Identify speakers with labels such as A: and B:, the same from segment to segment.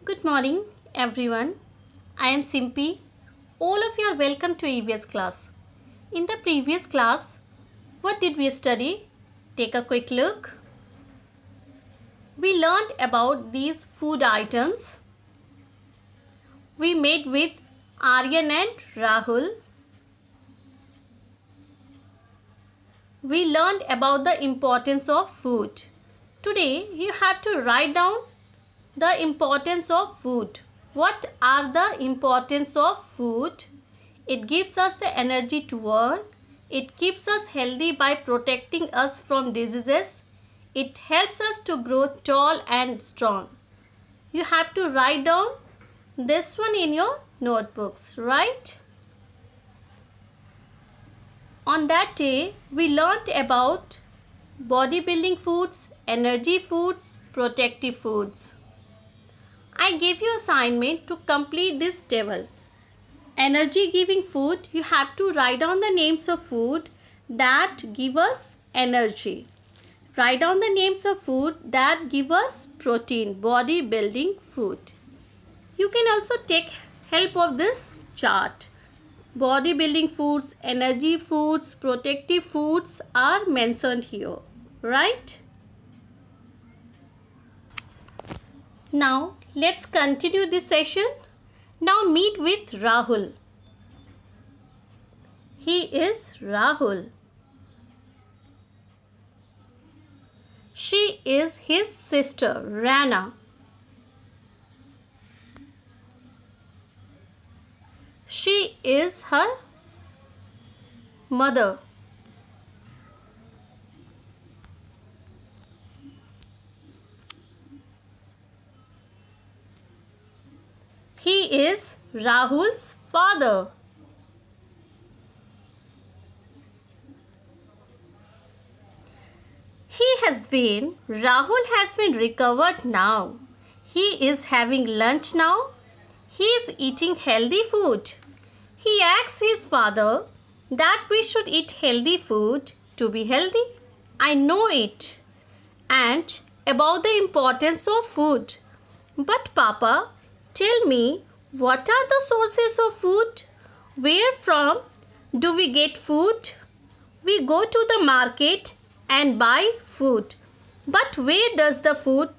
A: Good morning, everyone. I am Simpy. All of you are welcome to EVS class. In the previous class, what did we study? Take a quick look. We learned about these food items we made with Aryan and Rahul. We learned about the importance of food. Today, you have to write down the importance of food. What are the importance of food? It gives us the energy to work. It keeps us healthy by protecting us from diseases. It helps us to grow tall and strong. You have to write down this one in your notebooks, right? On that day, we learnt about bodybuilding foods, energy foods, protective foods. I gave you assignment to complete this table. Energy giving food, you have to write down the names of food that give us energy. Write down the names of food that give us protein, body building food. You can also take help of this chart. Body building foods, energy foods, protective foods are mentioned here, right? Now let's continue this session. Now meet with Rahul. He is Rahul. She is his sister, Rana. She is her mother. He is Rahul's father. Rahul has been recovered now. He is having lunch now. He is eating healthy food. He asks his father that we should eat healthy food to be healthy. I know it. And about the importance of food. But Papa, tell me, what are the sources of food? Where from do we get food? We go to the market and buy food. But where does the food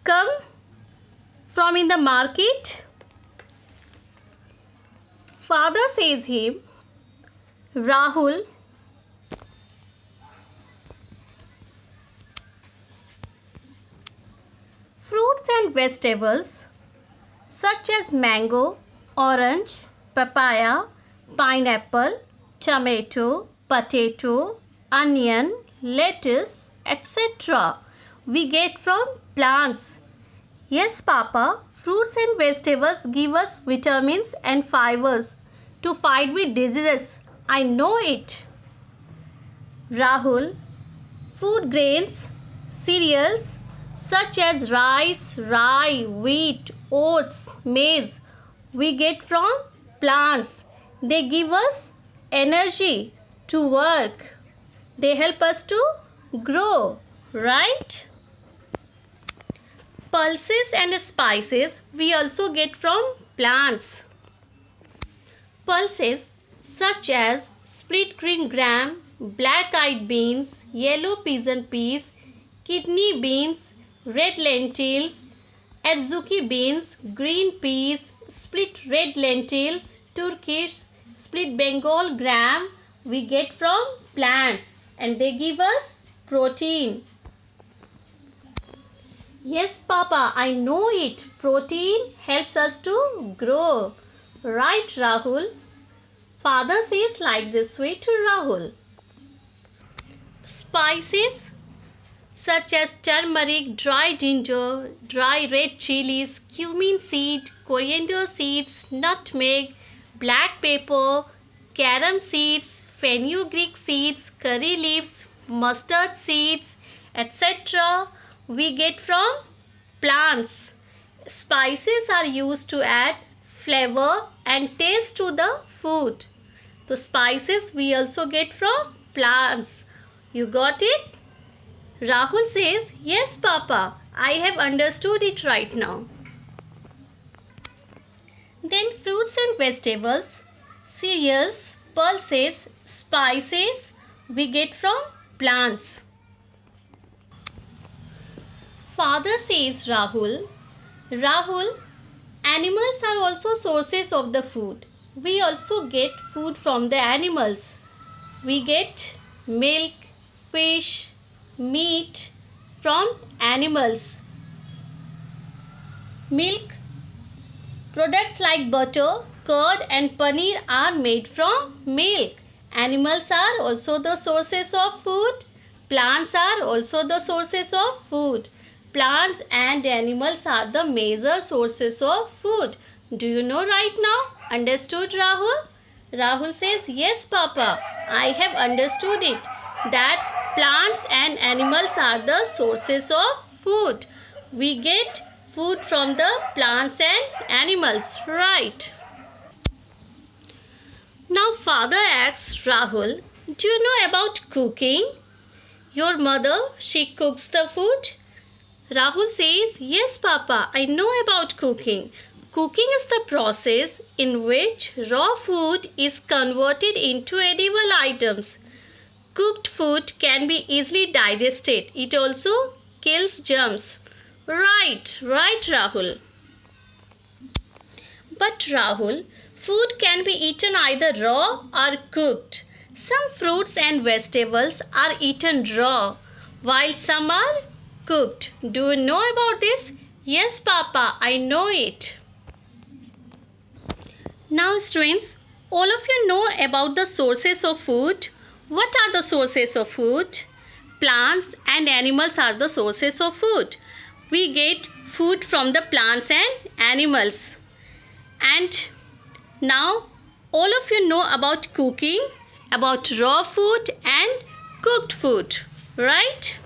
A: come from in the market? Father says him, Rahul, fruits and vegetables such as mango, orange, papaya, pineapple, tomato, potato, onion, lettuce, etc. we get from plants. Yes, Papa, fruits and vegetables give us vitamins and fibers to fight with diseases. I know it. Rahul, food grains, cereals such as rice, rye, wheat, oats, maize we get from plants. They give us energy to work. They help us to grow, right? Pulses and spices we also get from plants. Pulses such as split green gram, black-eyed beans, yellow pigeon peas, kidney beans, red lentils, adzuki beans, green peas, split red lentils, Turkish, split Bengal gram we get from plants and they give us protein. Yes, Papa, I know it. Protein helps us to grow. Right, Rahul? Father says like this way to Rahul. Spices such as turmeric, dry ginger, dry red chilies, cumin seed, coriander seeds, nutmeg, black pepper, carom seeds, fenugreek seeds, curry leaves, mustard seeds, etc. we get from plants. Spices are used to add flavor and taste to the food. The spices we also get from plants. You got it? Rahul says, yes, Papa, I have understood it right now. Then fruits and vegetables, cereals, pulses, spices we get from plants. Father says Rahul, animals are also sources of the food. We also get food from the animals. We get milk, fish, meat from animals. Milk products like butter, curd and paneer are made from milk. Animals are also the sources of food. Plants are also the sources of food. Plants and animals are the major sources of food. Do you know right now? Understood, Rahul? Rahul says, yes, Papa, I have understood it. That plants and animals are the sources of food. We get food from the plants and animals, right? Now father asks Rahul, do you know about cooking? Your mother, she cooks the food? Rahul says, yes, Papa, I know about cooking. Cooking is the process in which raw food is converted into edible items. Cooked food can be easily digested. It also kills germs. Right, Rahul. But Rahul, food can be eaten either raw or cooked. Some fruits and vegetables are eaten raw, while some are cooked. Do you know about this? Yes, Papa, I know it. Now, students, all of you know about the sources of food. What are the sources of food? Plants and animals are the sources of food. We get food from the plants and animals. And now, all of you know about cooking, about raw food and cooked food, right?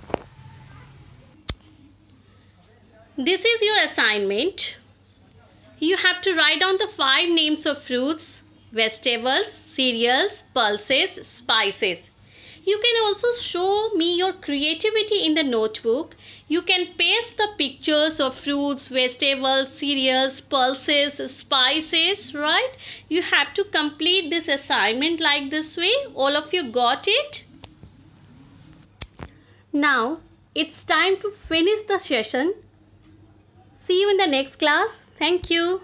A: This is your assignment. You have to write down the 5 names of fruits, vegetables, cereals, pulses, spices. You can also show me your creativity in the notebook. You can paste the pictures of fruits, vegetables, cereals, pulses, spices, right? You have to complete this assignment like this way. All of you got it? Now, it's time to finish the session. See you in the next class. Thank you.